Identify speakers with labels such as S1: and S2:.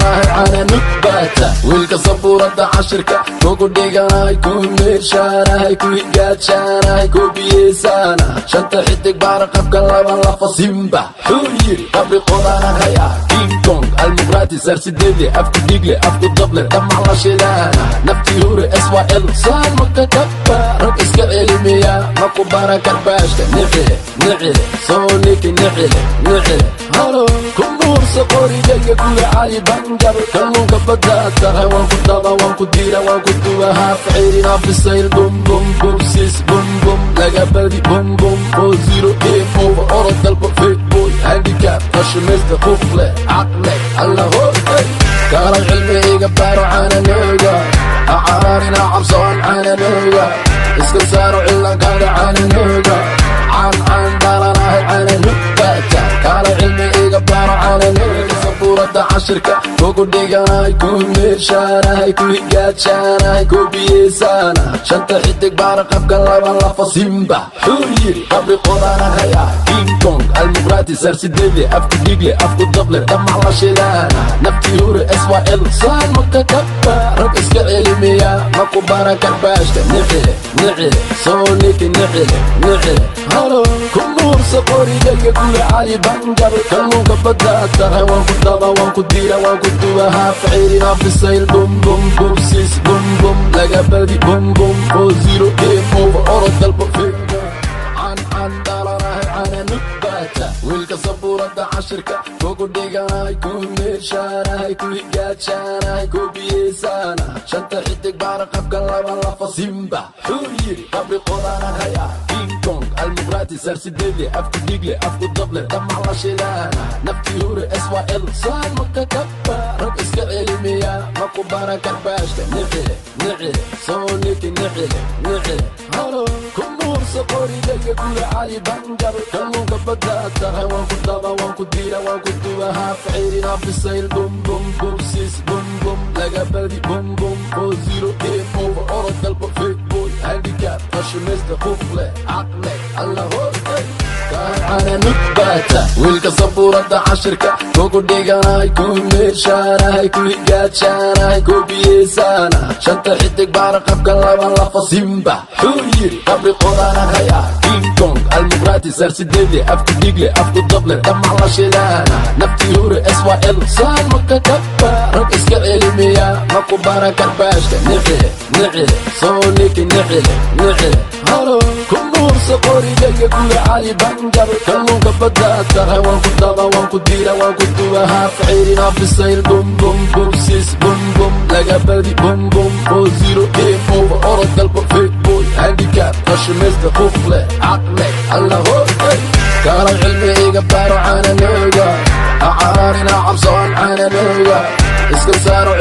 S1: dhalanahay cana nugbaata wiilka sabuurada cashirka kugu dhiganahay ku meeshaanahay ku higaajanahay ku biyeesaana shanta xidig baara qabka laba lafa simba xuu yiri qabri qodaanahay ah king kong almuqraati sarsideede afku dhigle afku dable dhamac la shidaana naftii hure SYL saan maka kabba rag iska celimiya maku bara karbaashka nicile soo niki nicile halo kumuursa qorigayga kula cali bangar kalluunka badda tahay waan ku daba waan ku diira waan ku duwa haaf ciirina bisayl bum bum bubsis bum bum laga badi bum bum 4-0 game over orod dalba fake boy handicap qashimeysta qufle caqle alla hoogay kaalay cilmigayga baaro caananooga acaarina cabsoon caananooga iska saaro cilankaaga caananooga caan dhalanahay caana nugbaata kaalay cilmigayga baaro caananooga sabuurada cashirka kugu dhiganahay ku meeshaanahay ku higaajanahay ku biyeesaana shanta xidig baara qabka laba lafa simba xuu yiri qabri qodaanahay ah king kong almuqraati sarsideede afku dhigle afku dable dhamac la shidaana naftii hure SYL saan maka kabba rag iska celimiya maku bara karbaashka nicile soo niki nicile halo kumuursa qorigayga kula cali bangar kalluunka badda tahay waan ku daba waan ku diira waan ku duwa haaf ciirina bisayl bum bum bubsis bum bum laga badi bum bum 4-0 game over orod dalba fake caan dhalanahay cana nugbaata wiilka sabuurada cashirka kugu dhiganahay ku meeshaanahay ku higaajanahay ku biyeesaana shanta xidig baara qabka laba lafa simba xuu yiri qabri qodaanahay ah king kong almuqraati sarsideede afku dhigle afku dable dhamac la shidaana naftii hure SYL saan maka kabba rag iska celimiya maku bara karbaashka nicile soo niki nicile halo kumuursa qorigayga kula cali bangar kalluunka badda tahay waan ku daba waan ku diira waan ku duwa haaf ciirina bisayl bum bum bubsis bum bum laga badi bum bum 4-0 game over orod dalba fake boy handicap qashimeysta qufle caqle alla hoogay cana nugbaata wiilka sabuurada cashirka kugu dhiganahay ku meeshaanahay ku higaajanahay ku biyeesaana shanta xidig baara qabka laba lafa simba xuu yiri qabri qodaanahay ah king kong almuqraati sarsideede afku dhigle afku dable dhamac la shidaana naftii hure SYL saan maka kabba rag iska celimiya maku bara karbaashka nicile soo niki nicile halo kumuursa qorigayga kula cali bangar kalluunka badda tahay waan ku daba waan ku diira waan ku duwa haaf ciirina bisayl bum bum bubsis bum bum laga badi bum bum 4-0 game over orod dalba fake boy handicap qashimeysta qufle caqle alla hoogay kaalay cilmigayga baaro caananooga acaarina cabsoon caananooga iska saaro